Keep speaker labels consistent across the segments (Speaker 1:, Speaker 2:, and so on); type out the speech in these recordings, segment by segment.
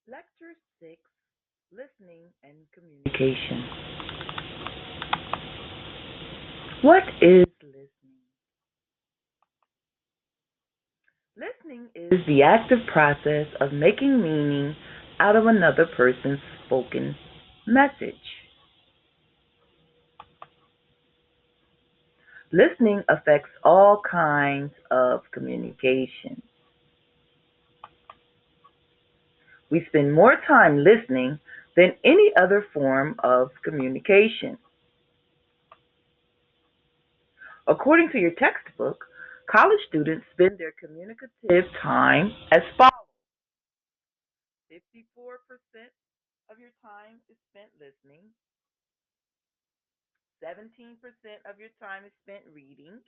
Speaker 1: Lecture 6, Listening and Communication. What is listening? Listening is the active process of making meaning out of another person's spoken message. Listening affects all kinds of communication. We spend more time listening than any other form of communication. According to your textbook, college students spend their communicative time as follows: 54% of your time is spent listening, 17% of your time is spent reading,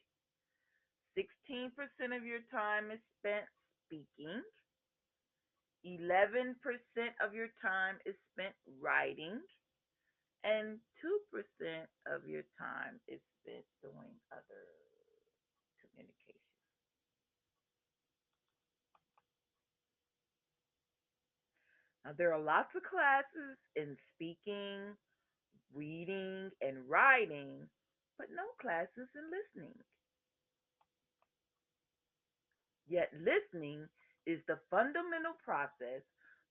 Speaker 1: 16% of your time is spent speaking, 11% of your time is spent writing, and 2% of your time is spent doing other communication. Now, there are lots of classes in speaking, reading, and writing, but no classes in listening. Yet, listening is the fundamental process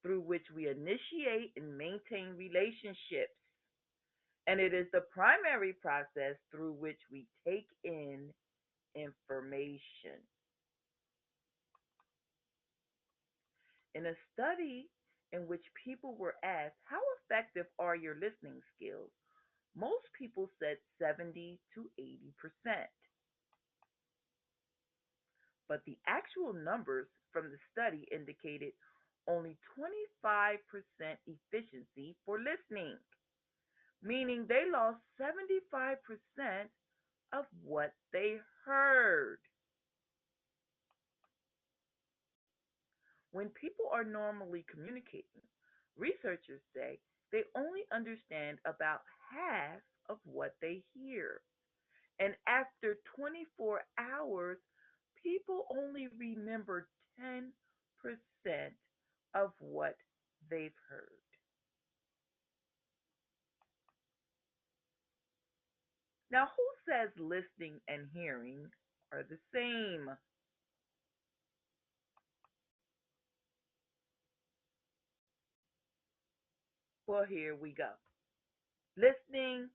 Speaker 1: through which we initiate and maintain relationships, and it is the primary process through which we take in information. In a study in which people were asked, "How effective are your listening skills?" most people said 70 to 80%. But the actual numbers from the study indicated only 25% efficiency for listening, meaning they lost 75% of what they heard. When people are normally communicating, researchers say they only understand about half of what they hear. And after 24 hours, people only remember 10% of what they've heard. Now, who says listening and hearing are the same? Well, here we go. Listening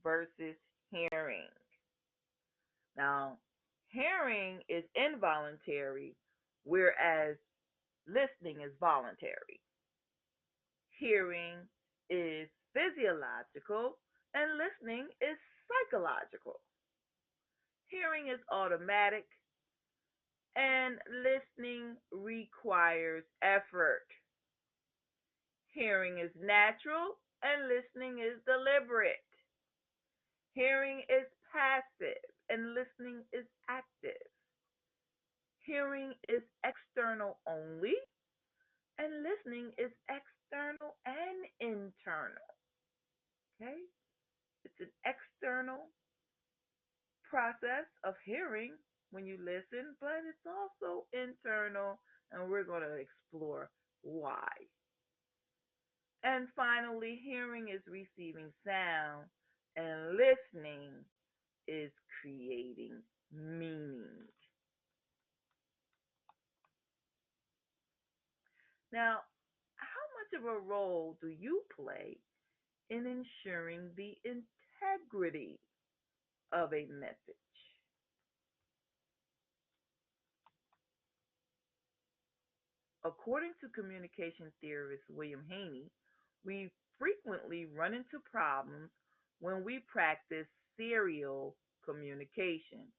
Speaker 1: versus hearing. Now, hearing is involuntary, whereas listening is voluntary. Hearing is physiological, and listening is psychological. Hearing is automatic, and listening requires effort. Hearing is natural, and listening is deliberate. Hearing is passive, and listening is active. Hearing is external only, and listening is external and internal. Okay? It's an external process of hearing when you listen, but it's also internal, and we're going to explore why. And finally, hearing is receiving sound, and listening is creating meaning. Now, how much of a role do you play in ensuring the integrity of a message? According to communication theorist William Haney, we frequently run into problems when we practice serial communication.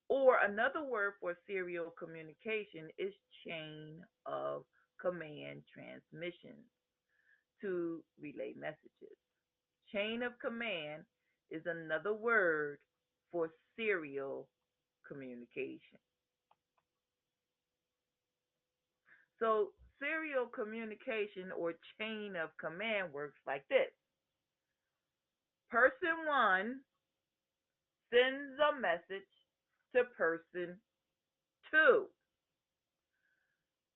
Speaker 1: Or another word for serial communication is chain of command transmission to relay messages. Chain of command is another word for serial communication. So, serial communication or chain of command works like this: Person one sends a message to person two.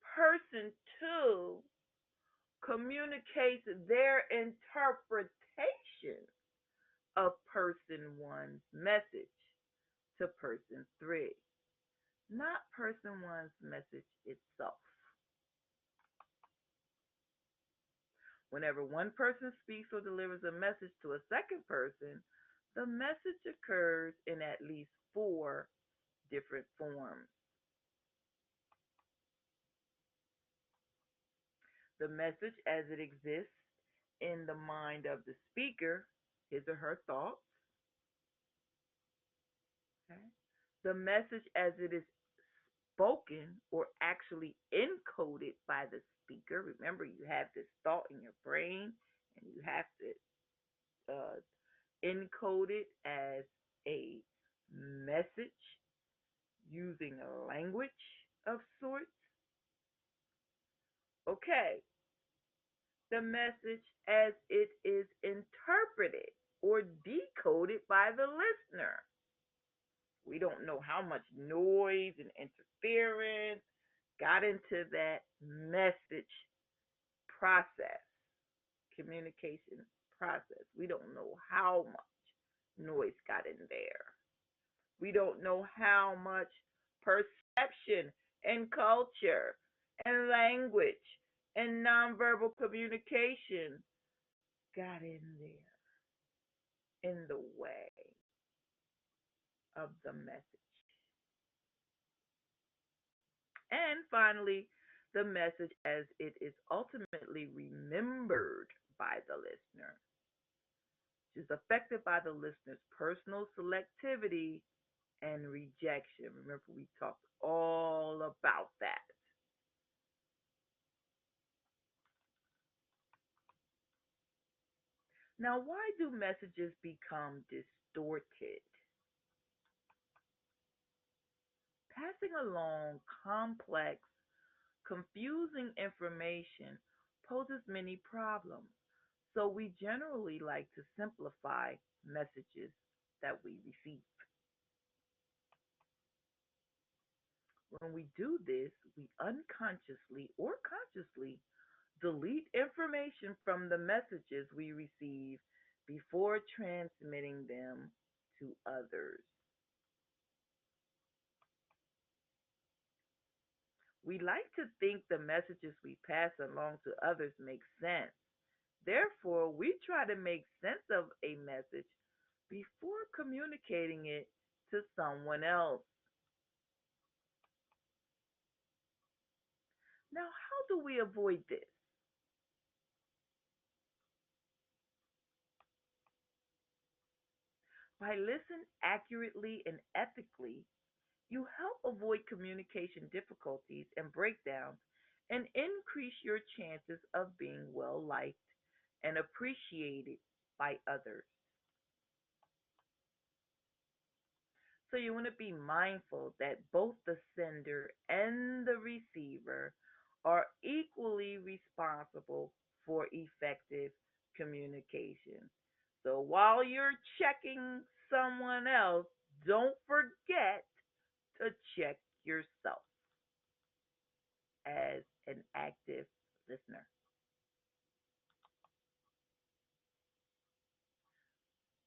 Speaker 1: Person two communicates their interpretation of person one's message to person three, not person one's message itself. Whenever one person speaks or delivers a message to a second person, the message occurs in at least four different forms. The message as it exists in the mind of the speaker, his or her thoughts. Okay? The message as it is spoken or actually encoded by the speaker. Remember, you have this thought in your brain and you have to encode it as a message using a language of sorts. Okay, the message as it is interpreted or decoded by the listener. We don't know how much noise and interference got into that message process, communication process. We don't know how much noise got in there. We don't know how much perception and culture and language and nonverbal communication got in there in the way of the message. And finally, the message as it is ultimately remembered by the listener, which is affected by the listener's personal selectivity and rejection. Remember, we talked all about that. Now, why do messages become distorted? Passing along complex, confusing information poses many problems, so we generally like to simplify messages that we receive. When we do this, we unconsciously or consciously delete information from the messages we receive before transmitting them to others. We like to think the messages we pass along to others make sense. Therefore, we try to make sense of a message before communicating it to someone else. Now, how do we avoid this? By listening accurately and ethically, you help avoid communication difficulties and breakdowns and increase your chances of being well liked and appreciated by others. So you want to be mindful that both the sender and the receiver are equally responsible for effective communication. So while you're checking someone else, don't forget to check yourself as an active listener.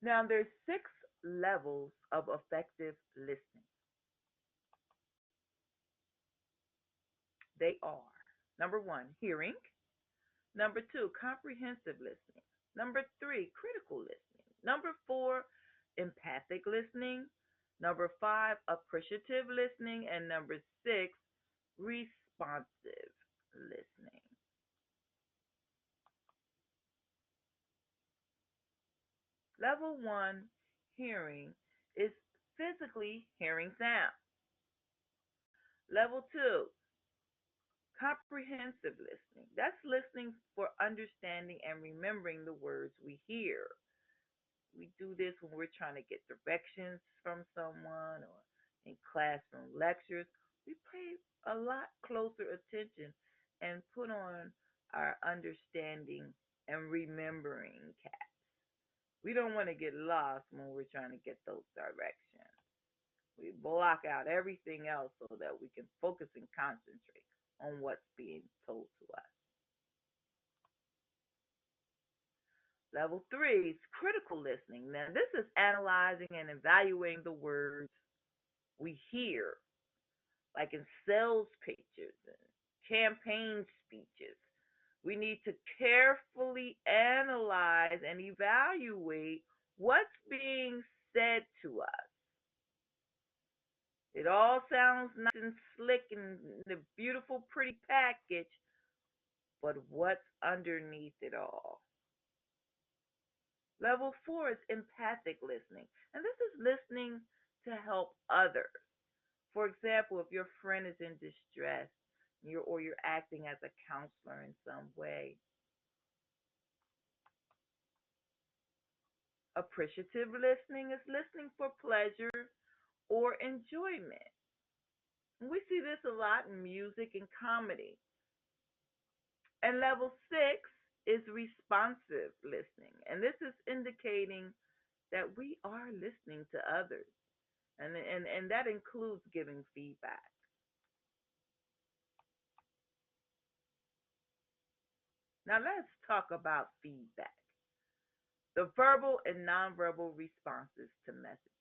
Speaker 1: Now, there's six levels of effective listening. They are number one, hearing; number two, comprehensive listening; number three, critical listening; number four, empathic listening; number five, appreciative listening; and number six, responsive listening. Level one, hearing, is physically hearing sound. Level two, comprehensive listening. That's listening for understanding and remembering the words we hear. We do this when we're trying to get directions from someone or in classroom lectures. We pay a lot closer attention and put on our understanding and remembering cap. We don't want to get lost when we're trying to get those directions. We block out everything else so that we can focus and concentrate on what's being told to us. Level three is critical listening. Now, this is analyzing and evaluating the words we hear, like in sales pitches and campaign speeches. We need to carefully analyze and evaluate what's being said to us. It all sounds nice and slick and the beautiful, pretty package, but what's underneath it all? Level four is empathic listening, and this is listening to help others. For example, if your friend is in distress, or you're acting as a counselor in some way. Appreciative listening is listening for pleasure or enjoyment. We see this a lot in music and comedy. And level six is responsive listening. And this is indicating that we are listening to others. And that includes giving feedback. Now let's talk about feedback. The verbal and nonverbal responses to messages.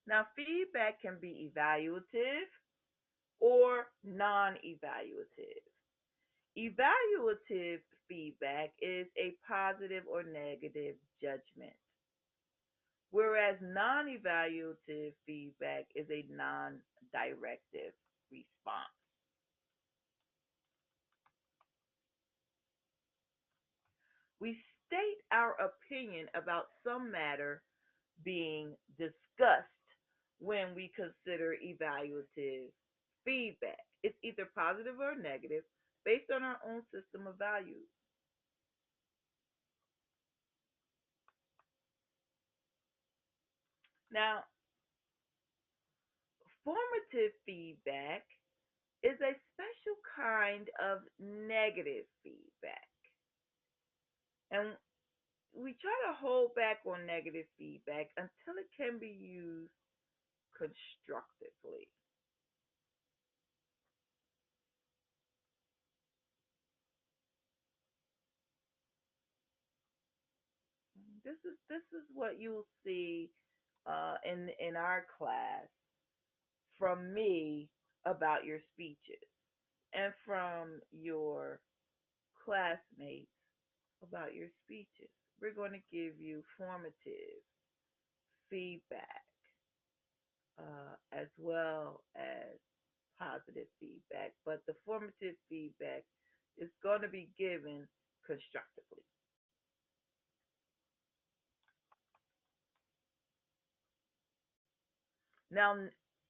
Speaker 1: Now, feedback can be evaluative or non evaluative. Evaluative feedback is a positive or negative judgment, whereas non evaluative feedback is a non directive response. We state our opinion about some matter being discussed when we consider evaluative feedback. It's either positive or negative based on our own system of values. Now, formative feedback is a special kind of negative feedback. And we try to hold back on negative feedback until it can be used constructively. This is what you'll see in our class from me about your speeches and from your classmates about your speeches. We're going to give you formative feedback as well as positive feedback, but the formative feedback is going to be given constructively. Now,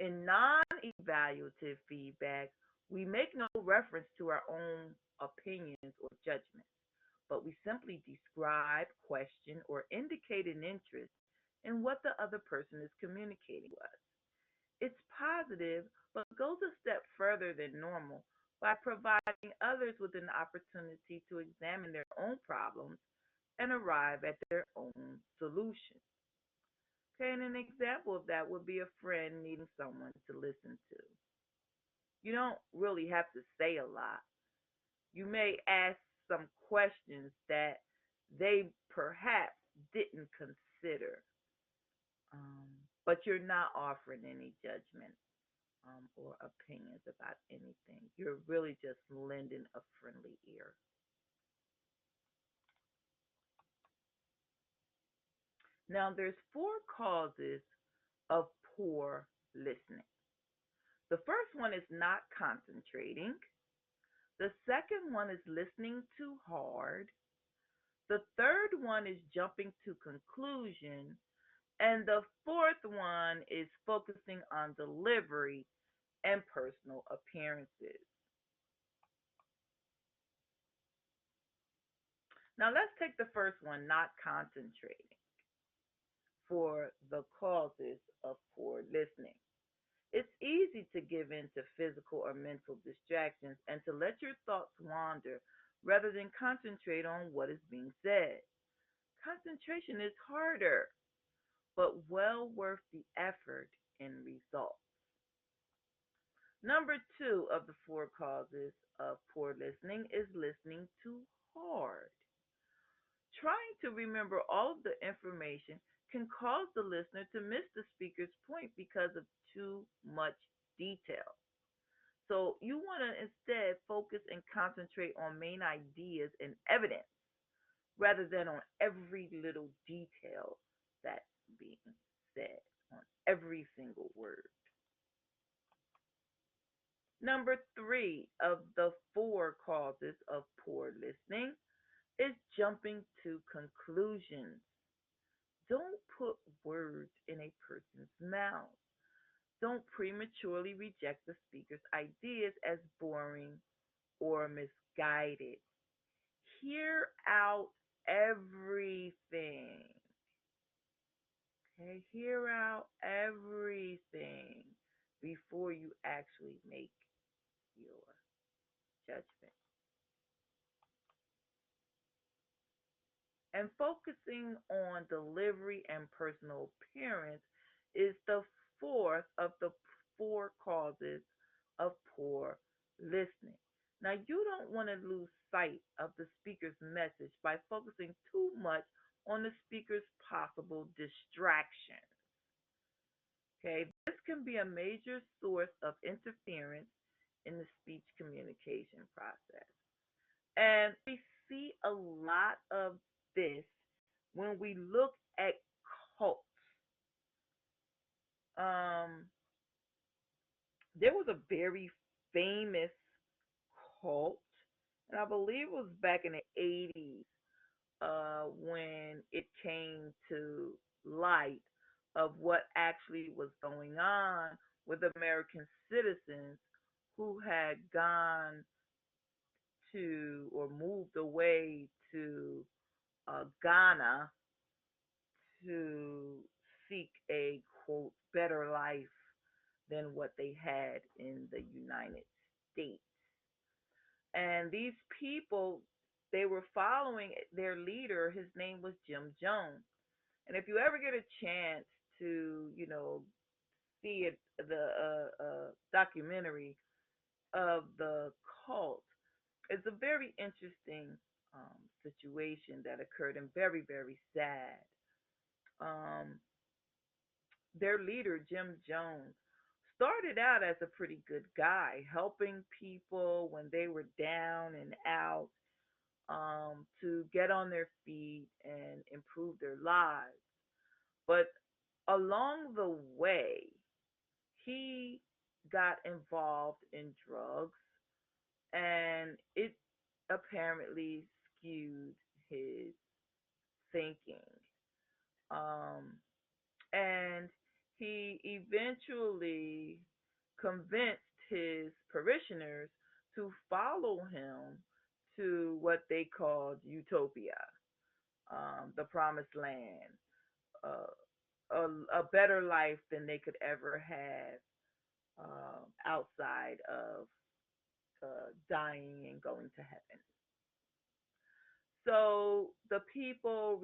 Speaker 1: in non evaluative feedback, we make no reference to our own opinions or judgments, but we simply describe, question, or indicate an interest in what the other person is communicating to us. It's positive, but goes a step further than normal by providing others with an opportunity to examine their own problems and arrive at their own solution. Okay, and an example of that would be a friend needing someone to listen to. You don't really have to say a lot. You may ask some questions that they perhaps didn't consider, um, but you're not offering any judgment or opinions about anything. You're really just lending a friendly ear. Now, there's four causes of poor listening. The first one is not concentrating. The second one is listening too hard. The third one is jumping to conclusion. And the fourth one is focusing on delivery and personal appearances. Now let's take the first one, not concentrating, for the causes of poor listening. It's easy to give in to physical or mental distractions and to let your thoughts wander rather than concentrate on what is being said. Concentration is harder, but well worth the effort and result. Number two of the four causes of poor listening is listening too hard. Trying to remember all of the information can cause the listener to miss the speaker's point because of too much detail. So you want to instead focus and concentrate on main ideas and evidence rather than on every little detail that's being said, on every single word. Number three of the four causes of poor listening is jumping to conclusions. Don't put words in a person's mouth. Don't prematurely reject the speaker's ideas as boring or misguided. Hear out everything. Okay, hear out everything before you actually make your judgment. And focusing on delivery and personal appearance is the fourth of the four causes of poor listening. Now, you don't want to lose sight of the speaker's message by focusing too much on the speaker's possible distraction. Okay, this can be a major source of interference in the speech communication process. And we see a lot of this when we look at cults. Um, there was a very famous cult, and I believe it was back in the 80s when it came to light of what actually was going on with American citizens who had gone to or moved away to Ghana to seek a quote better life than what they had in the United States. And these people, they were following their leader. His name was Jim Jones. And if you ever get a chance to, see it, the documentary of the cult, it's a very interesting situation that occurred and very, very sad. Um, their leader, Jim Jones, started out as a pretty good guy, helping people when they were down and out to get on their feet and improve their lives. But along the way, he got involved in drugs and it apparently skewed his thinking. Um, and he eventually convinced his parishioners to follow him to what they called utopia, the promised land, a better life than they could ever have outside of dying and going to heaven. So the people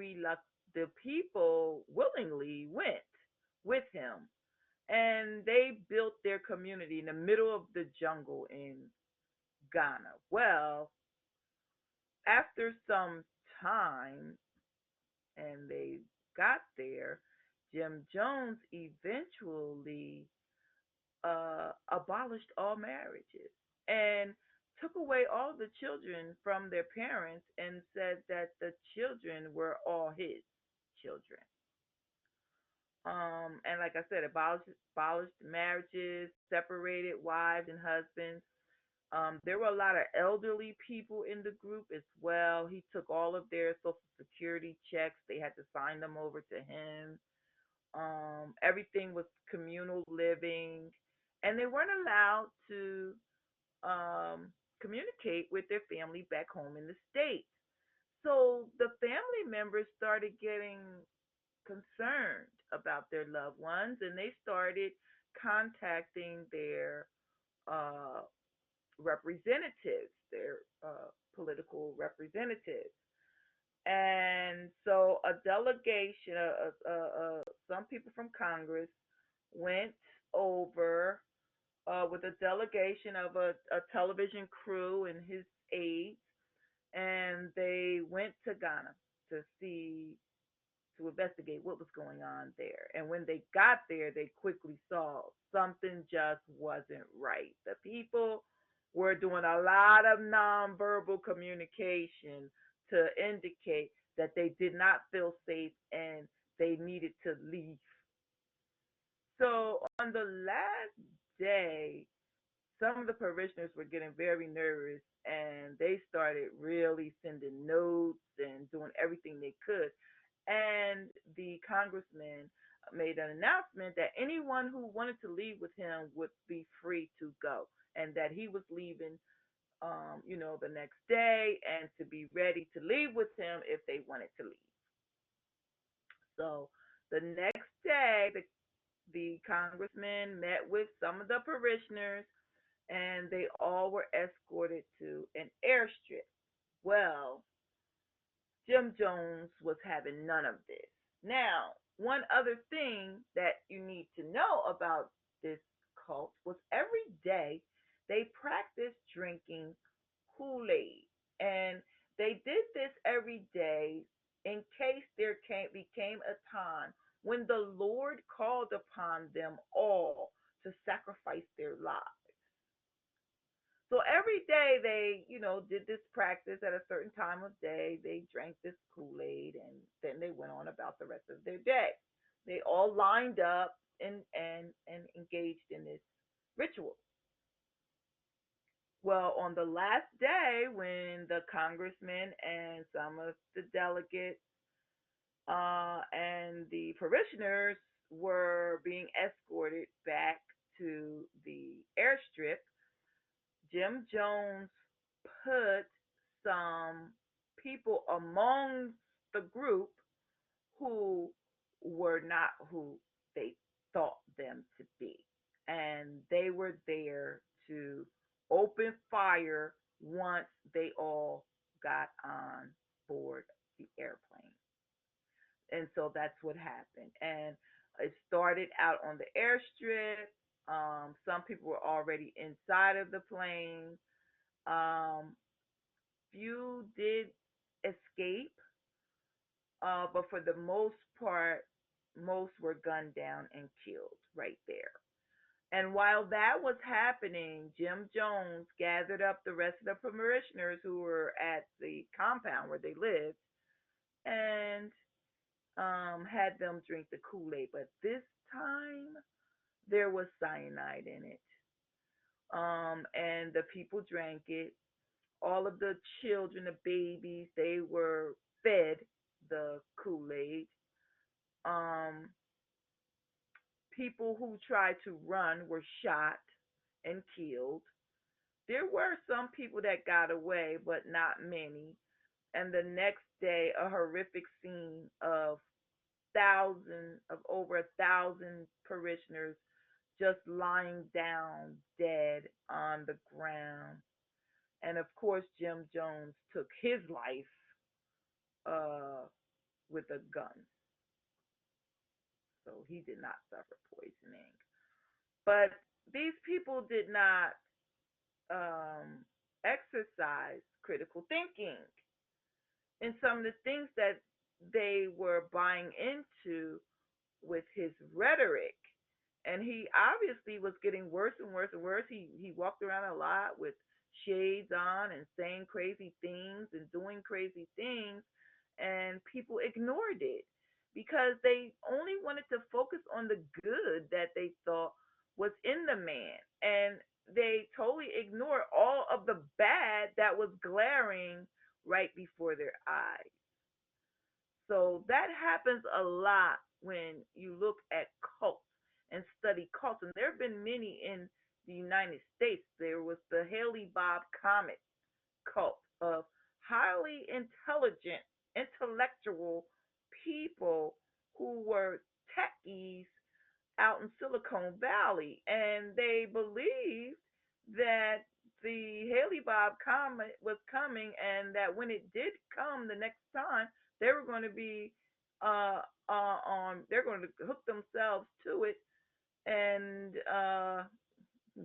Speaker 1: willingly went with him, and they built their community in the middle of the jungle in Ghana. Well, after some time, and they got there, Jim Jones eventually abolished all marriages and took away all the children from their parents and said that the children were all his children. And like I said, abolished marriages, separated wives and husbands. There were a lot of elderly people in the group as well. He took all of their social security checks. They had to sign them over to him. Everything was communal living, and they weren't allowed to communicate with their family back home in the States. So the family members started getting concerned about their loved ones, and they started contacting their uh, representatives, their political representatives. And so a delegation, some people from Congress went over with a delegation of a television crew and his aides, and they went to Ghana to see to investigate what was going on there. And when they got there, they quickly saw something just wasn't right. The people were doing a lot of nonverbal communication to indicate that they did not feel safe and they needed to leave. So on the last day, some of the parishioners were getting very nervous and they started really sending notes and doing everything they could. And the congressman made an announcement that anyone who wanted to leave with him would be free to go and that he was leaving the next day and to be ready to leave with him if they wanted to leave. So the next day, the congressman met with some of the parishioners and they all were escorted to an airstrip. Well, Jim Jones was having none of this. Now, one other thing that you need to know about this cult was every day they practiced drinking Kool Aid. And they did this every day in case became a time when the Lord called upon them all to sacrifice their lives. So every day they, did this practice at a certain time of day. They drank this Kool Aid and then they went on about the rest of their day. They all lined up and engaged in this ritual. Well, on the last day, when the congressman and some of the delegates and the parishioners were being escorted back to the airstrip, Jim Jones put some people among the group who were not who they thought them to be. And they were there to open fire once they all got on board the airplane. And so that's what happened. And it started out on the airstrip. Some people were already inside of the plane. Um, Few did escape, but for the most part, most were gunned down and killed right there. And while that was happening, Jim Jones gathered up the rest of the parishioners who were at the compound where they lived and had them drink the Kool Aid. But this time, there was cyanide in it. And the people drank it. All of the children, the babies, they were fed the Kool Aid. Um, People who tried to run were shot and killed. There were some people that got away, but not many. And the next day, a horrific scene of over 1,000 parishioners just lying down dead on the ground. And of course, Jim Jones took his life uh, with a gun. So he did not suffer poisoning. But these people did not exercise critical thinking. And some of the things that they were buying into with his rhetoric. And he obviously was getting worse and worse and worse. He walked around a lot with shades on and saying crazy things and doing crazy things, and people ignored it because they only wanted to focus on the good that they thought was in the man, and they totally ignored all of the bad that was glaring right before their eyes. So that happens a lot when you look at cults and study cults. And there have been many in the United States. There was the Haley Bob Comet cult of highly intelligent, intellectual people who were techies out in Silicon Valley. And they believed that the Haley Bob comet was coming, and that when it did come the next time, they were going to be they're going to hook themselves to it and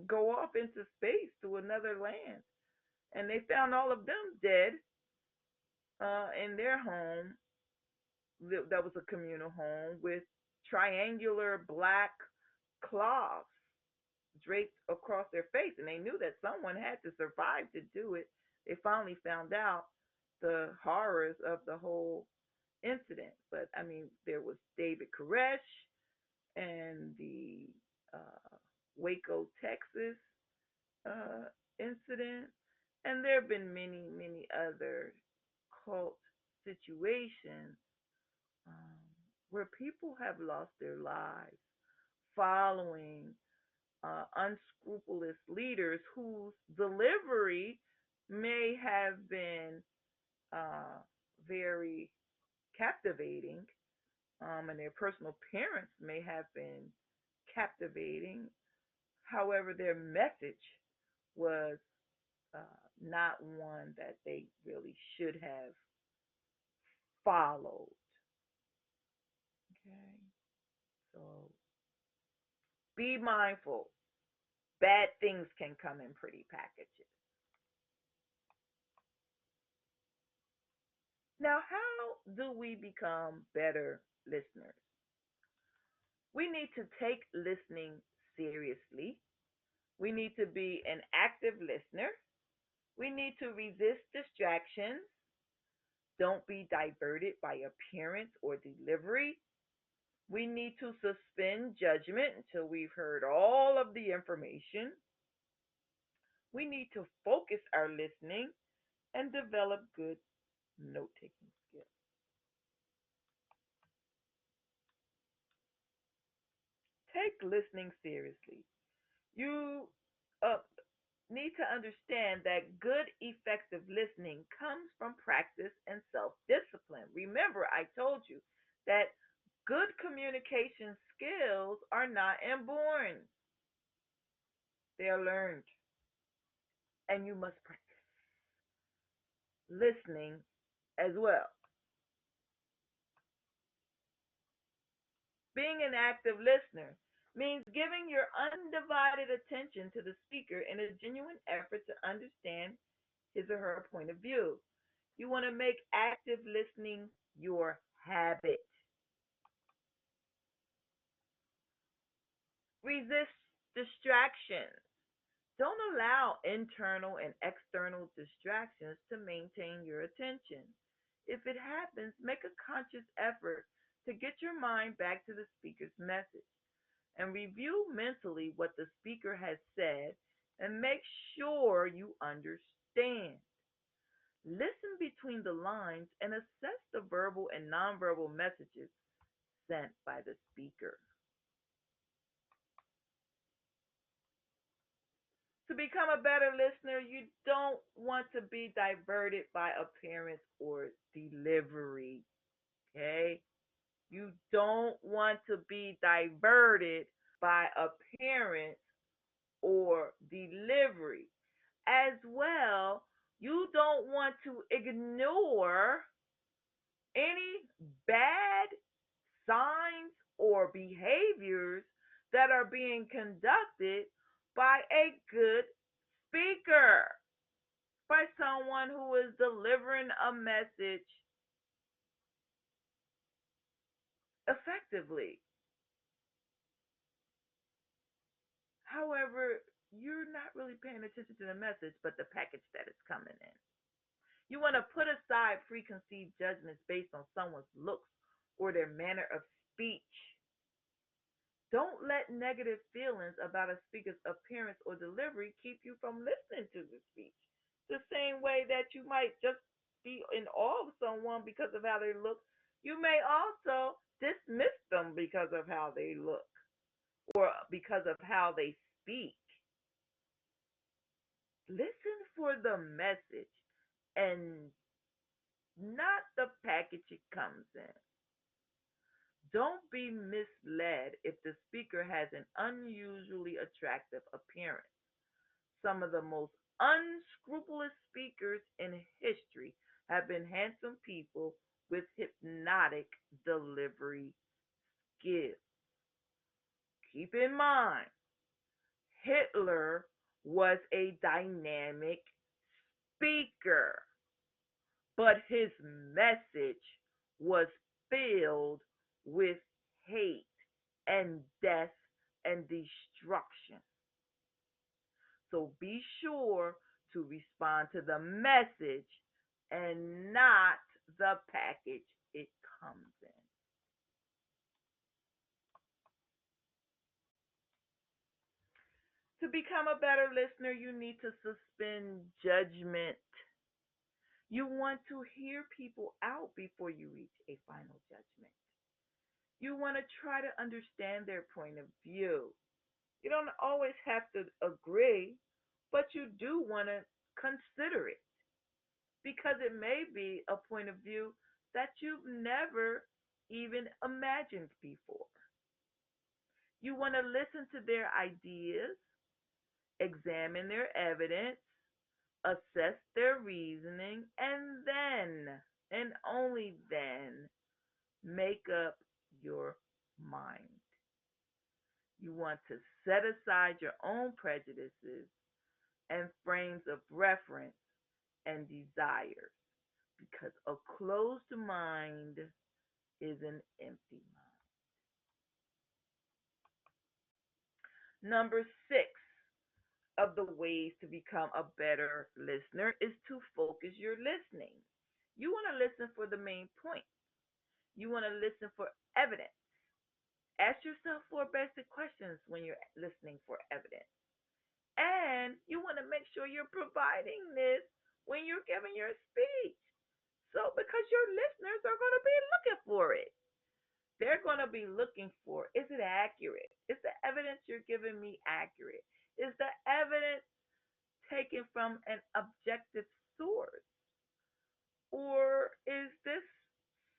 Speaker 1: go off into space to another land. And they found all of them dead in their home. That was a communal home with triangular black cloths draped across their face. And they knew that someone had to survive to do it. They finally found out the horrors of the whole incident. But I mean, there was David Koresh and the Waco, Texas incident, and there have been many, many other cult situations um, where people have lost their lives following unscrupulous leaders whose delivery may have been uh, very captivating, and their personal appearance may have been captivating. However, their message was not one that they really should have followed. Okay, so be mindful. Bad things can come in pretty packages. Now, how do we become better listeners? We need to take listening seriously. We need to be an active listener. We need to resist distractions. Don't be diverted by appearance or delivery. We need to suspend judgment until we've heard all of the information. We need to focus our listening and develop good note taking skills. Take listening seriously. You uh, need to understand that good, effective listening comes from practice and self discipline. Remember, I told you that good communication skills are not inborn, they are learned, and you must practice listening as well. Being an active listener means giving your undivided attention to the speaker in a genuine effort to understand his or her point of view. You want to make active listening your habit. Resist distractions. Don't allow internal and external distractions to maintain your attention. If it happens, make a conscious effort to get your mind back to the speaker's message and review mentally what the speaker has said and make sure you understand. Listen between the lines and assess the verbal and nonverbal messages sent by the speaker. To become a better listener, you don't want to be diverted by appearance or delivery. Okay? You don't want to be diverted by appearance or delivery. As well, you don't want to ignore any bad signs or behaviors that are being conducted by a good speaker, by someone who is delivering a message effectively. However, you're not really paying attention to the message, but the package that is coming in. You want to put aside preconceived judgments based on someone's looks or their manner of speech. Don't let negative feelings about a speaker's appearance or delivery keep you from listening to the speech. The same way that you might just be in awe of someone because of how they look, you may also dismiss them because of how they look or because of how they speak. Listen for the message and not the package it comes in. Don't be misled if the speaker has an unusually attractive appearance. Some of the most unscrupulous speakers in history have been handsome people with hypnotic delivery skills. Keep in mind, Hitler was a dynamic speaker, but his message was filled with hate and death and destruction. So be sure to respond to the message and not the package it comes in. To become a better listener, you need to suspend judgment. You want to hear people out before you reach a final judgment. You want to try to understand their point of view. You don't always have to agree, but you do want to consider it because it may be a point of view that you've never even imagined before. You want to listen to their ideas, examine their evidence, assess their reasoning, and then, and only then, make up your mind. You want to set aside your own prejudices and frames of reference and desires because a closed mind is an empty mind. Number six of the ways to become a better listener is to focus your listening. You want to listen for the main point. You want to listen for evidence. Ask yourself four basic questions when you're listening for evidence. And you want to make sure you're providing this when you're giving your speech. So, because your listeners are going to be looking for it, they're going to be looking for, is it accurate? Is the evidence you're giving me accurate? Is the evidence taken from an objective source? Or is this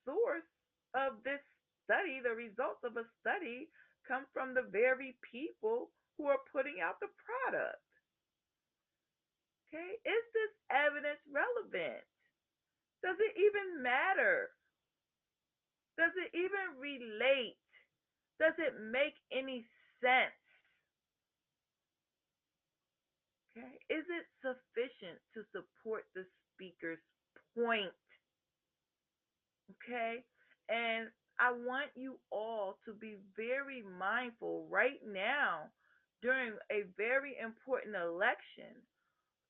Speaker 1: source of this study, the results of a study, come from the very people who are putting out the product? Okay, is this evidence relevant? Does it even matter? Does it even relate? Does it make any sense? Okay, is it sufficient to support the speaker's point? Okay, and I want you all to be very mindful right now during a very important election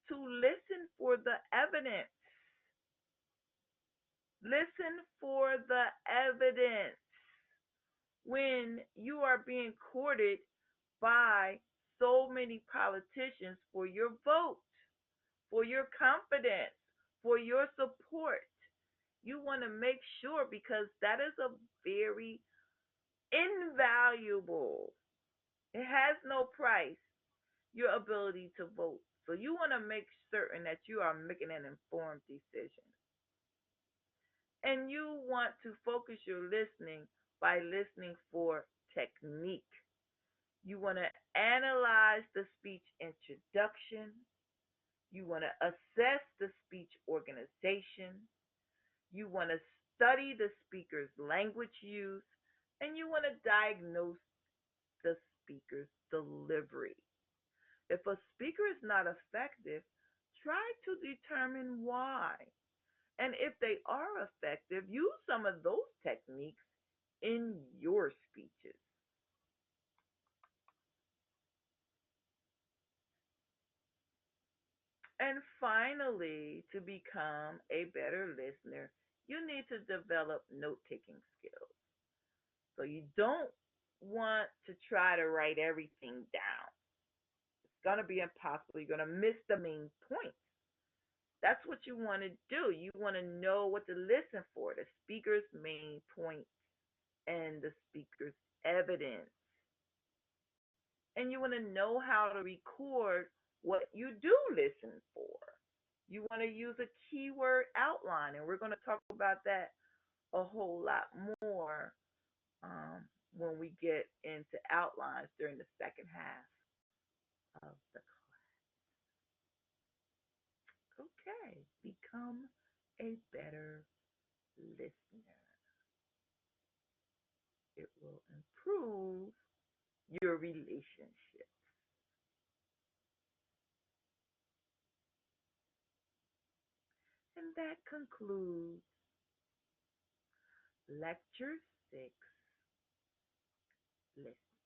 Speaker 1: to listen for the evidence. Listen for the evidence when you are being courted by so many politicians for your vote, for your confidence, for your support. You want to make sure because that is a very invaluable, it has no price, your ability to vote. So you want to make certain that you are making an informed decision. And you want to focus your listening by listening for technique. You want to analyze the speech introduction. You want to assess the speech organization. You want to study the speaker's language use. And you want to diagnose the speaker's delivery. If a speaker is not effective, try to determine why. And if they are effective, use some of those techniques in your speeches. And finally, to become a better listener, you need to develop note taking skills. So you don't want to try to write everything down. It's going to be impossible. You're going to miss the main point. That's what you want to do. You want to know what to listen for, the speaker's main point and the speaker's evidence. And you want to know how to record what you do listen for. You want to use a keyword outline, and we're going to talk about that a whole lot more when we get into outlines during the second half of the class. Okay, become a better listener. It will improve your relationship. And that concludes Lecture 6, Listening.